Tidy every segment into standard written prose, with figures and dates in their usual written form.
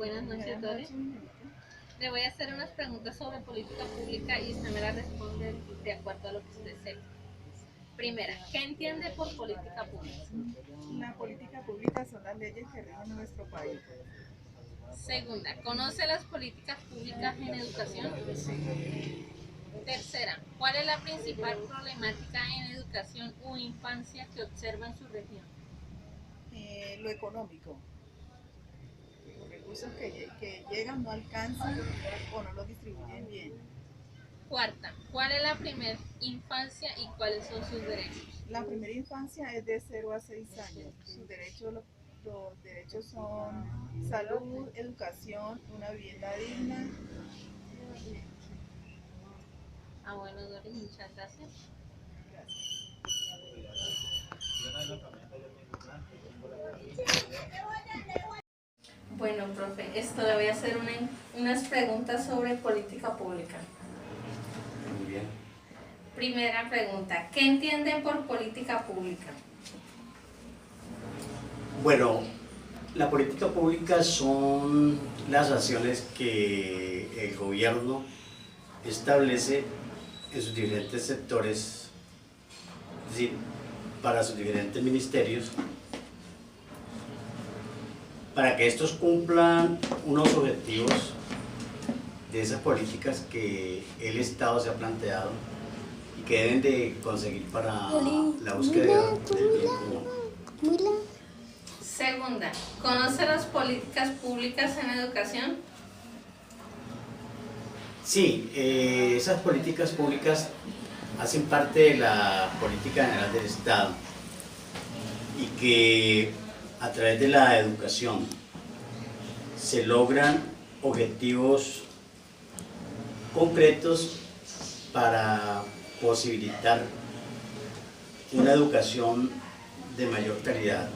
Buenas noches, Dore. Le voy a hacer unas preguntas sobre política pública y usted me las responde de acuerdo a lo que usted sepa. Primera, ¿qué entiende por política pública? La política pública son las leyes que rigen nuestro país. Segunda, ¿conoce las políticas públicas en educación? Sí. Tercera, ¿cuál es la principal problemática en educación o infancia que observa en su región? Lo económico, los recursos que llegan no alcanzan o no los distribuyen bien. Cuarta, ¿cuál es la primera infancia y cuáles son sus derechos? La primera infancia es de 0 a 6 años. Los derechos son salud, educación, una vivienda digna. Bueno, Doris, muchas gracias. Gracias. Bueno, profe, esto le voy a hacer unas preguntas sobre política pública. Muy bien. Primera pregunta, ¿qué entienden por política pública? Bueno, la política pública son las acciones que el gobierno establece en sus diferentes sectores, es decir, para sus diferentes ministerios, para que estos cumplan unos objetivos de esas políticas que el Estado se ha planteado y que deben de conseguir para la búsqueda del bien común. Segunda, ¿conoce las políticas públicas en educación? Sí, esas políticas públicas hacen parte de la política general del Estado y que a través de la educación se logran objetivos concretos para posibilitar una educación de mayor calidad.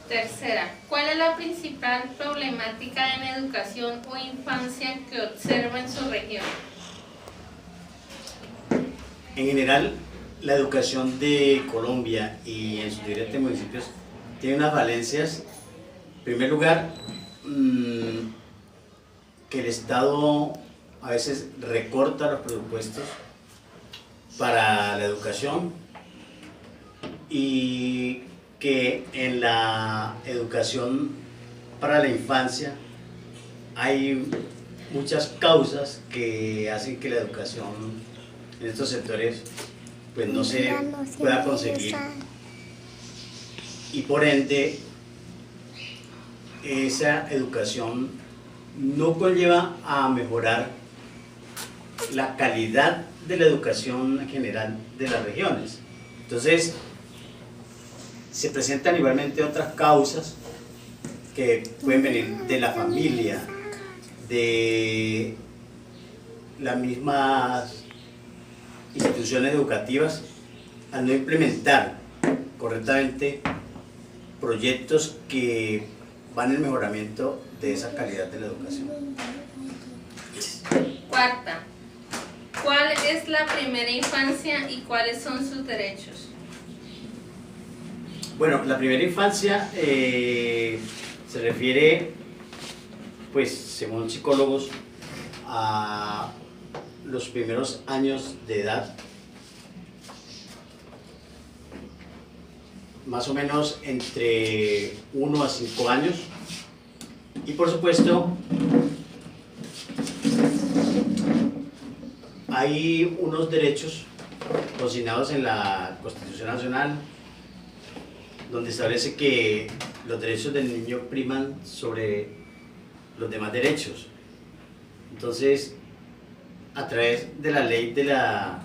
Tercera, ¿cuál es la principal problemática en educación o infancia que observa en su región? En general, la educación de Colombia y en sus diferentes municipios tiene unas falencias. En primer lugar, que el Estado a veces recorta los presupuestos para la educación y que en la educación para la infancia hay muchas causas que hacen que la educación en estos sectores pues no se pueda conseguir y por ende esa educación no conlleva a mejorar la calidad de la educación en general de las regiones. Entonces se presentan igualmente otras causas que pueden venir de la familia, de las mismas instituciones educativas, al no implementar correctamente proyectos que van en el mejoramiento de esa calidad de la educación. Cuarta, ¿cuál es la primera infancia y cuáles son sus derechos? Bueno, la primera infancia se refiere, pues, según psicólogos, a los primeros años de edad, más o menos entre 1 a 5 años, y por supuesto hay unos derechos consignados en la Constitución Nacional donde establece que los derechos del niño priman sobre los demás derechos. Entonces, a través de la ley de la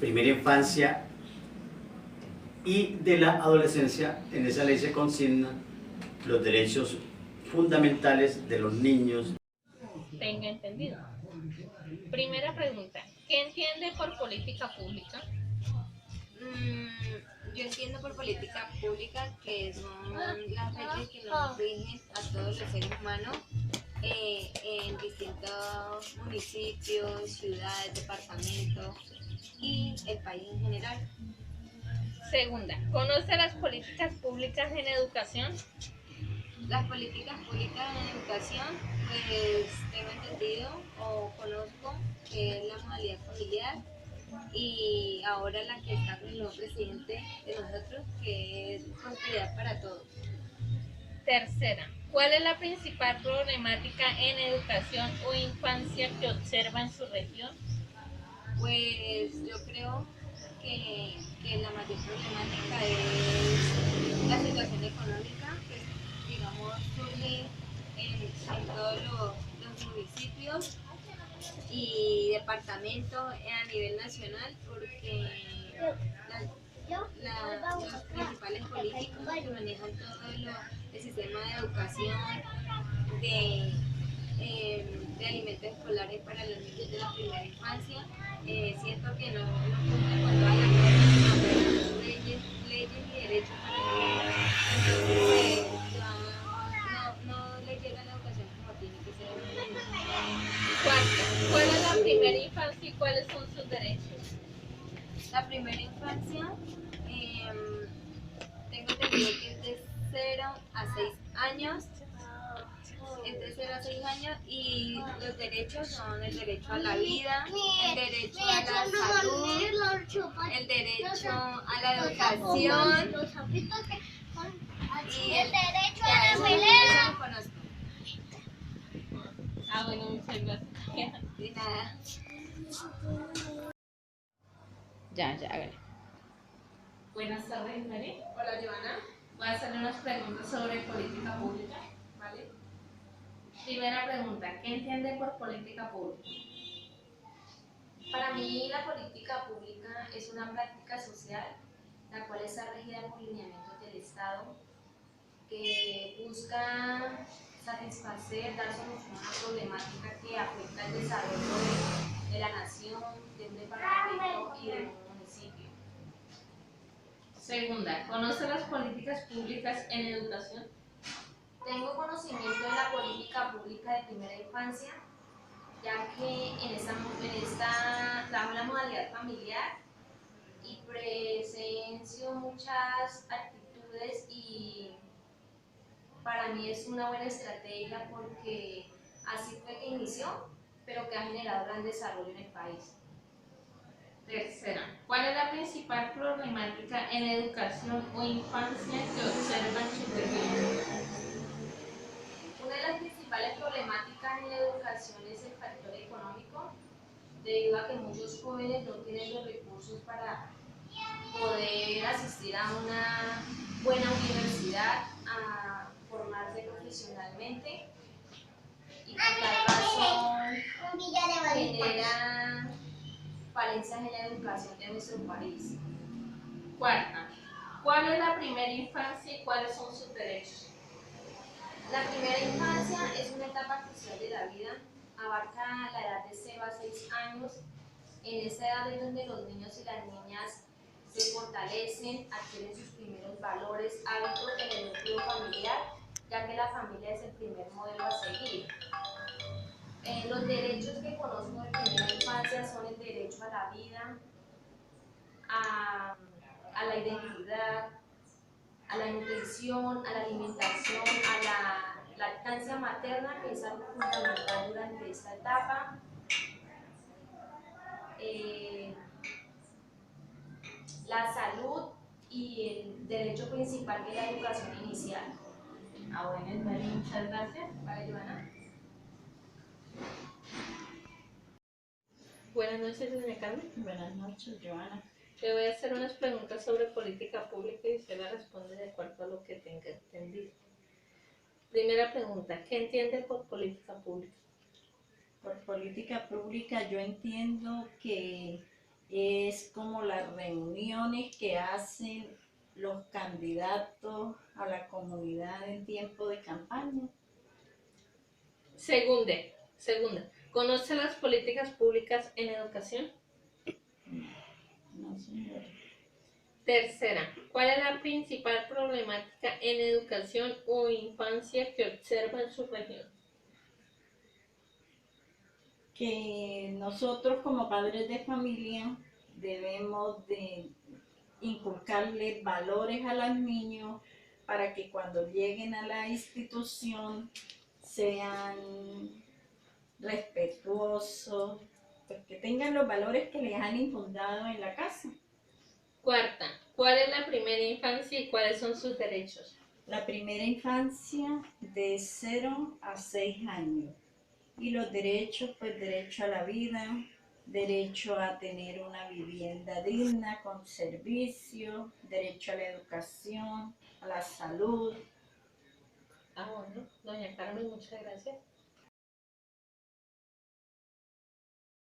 primera infancia y de la adolescencia, en esa ley se consignan los derechos fundamentales de los niños. Tenga entendido. Primera pregunta, ¿qué entiende por política pública? Yo entiendo por política pública que son las leyes que nos rigen a todos los seres humanos en distintos municipios, ciudades, departamentos y el país en general. Segunda, ¿conoce las políticas públicas en educación? Las políticas públicas en educación, pues tengo entendido o conozco que es la modalidad familiar y ahora la que está con el nuevo presidente de nosotros, que es prosperidad para todos. Tercera, ¿cuál es la principal problemática en educación o infancia que observa en su región? Pues yo creo que la mayor problemática es la situación económica, que digamos surge en todos los municipios y departamentos a nivel nacional, porque los principales políticos que manejan todo el sistema de educación, de, de alimentos escolares para los niños de la primera infancia, siento que no cumplen con todas las normas, leyes y derechos para los niños. Entonces, pues, no les llega la educación como tiene que ser a los niños. Cuarta, ¿cuál es la primera infancia y cuáles son sus derechos? La primera infancia, tengo entendido que es de 0 a 6 años. Es de 0 a 6 años y los derechos son el derecho a la vida, el derecho a la salud, el derecho a la educación y el derecho a la pelea. Eso lo conozco. Ah, bueno, muchas gracias. De nada. Ya, hágale. Buenas tardes, Mary. Hola, Joana. Voy a hacerle unas preguntas sobre política pública. ¿Vale? Primera pregunta, ¿qué entiende por política pública? Para mí, la política pública es una práctica social la cual está regida por lineamientos del Estado que busca satisfacer, dar solución a una problemática que afecta el desarrollo de la nación, de un departamento y de un municipio. Segunda, ¿conoce las políticas públicas en educación? Tengo conocimiento de la política pública de primera infancia, ya que en esta trabajo en la modalidad familiar y presencio muchas actitudes y para mí es una buena estrategia porque así fue que inició, pero que ha generado gran desarrollo en el país. Tercera, ¿cuál es la principal problemática en educación o infancia que observa en su región? Una de las principales problemáticas en la educación es el factor económico, debido a que muchos jóvenes no tienen los recursos para poder asistir a una buena universidad, a formarse profesionalmente y por tal razón genera falencias en la educación de nuestro país. Cuarta, ¿cuál es la primera infancia y cuáles son sus derechos? La primera infancia es una etapa crucial de la vida, abarca la edad de 0 a 6 años. En esa edad es donde los niños y las niñas se fortalecen, adquieren sus primeros valores, hábitos en el núcleo familiar, ya que la familia es el primer modelo a seguir. Los derechos que conozco de primera infancia son el derecho a la vida, a la identidad, a la nutrición, a la alimentación, a la lactancia materna, que es algo fundamental durante esta etapa. La salud y el derecho principal que es la educación inicial. Ah, bueno, Mary, muchas gracias. ¿Vale, Joana? Buenas noches, doña Carmen. Buenas noches, Joana. Le voy a hacer unas preguntas sobre política pública y usted la responde de acuerdo a lo que tenga entendido. Primera pregunta, ¿qué entiende por política pública? Por política pública yo entiendo que es como las reuniones que hacen los candidatos a la comunidad en tiempo de campaña. Segunda, ¿conoce las políticas públicas en educación? No, señora. Tercera, ¿cuál es la principal problemática en educación o infancia que observa en su región? Que nosotros como padres de familia debemos de inculcarle valores a los niños para que cuando lleguen a la institución sean respetuosos, pues que tengan los valores que les han infundado en la casa. Cuarta, ¿cuál es la primera infancia y cuáles son sus derechos? La primera infancia de 0 a 6 años. Y los derechos, pues derecho a la vida, derecho a tener una vivienda digna con servicio, derecho a la educación, a la salud. Ah, bueno, doña Carmen, muchas gracias.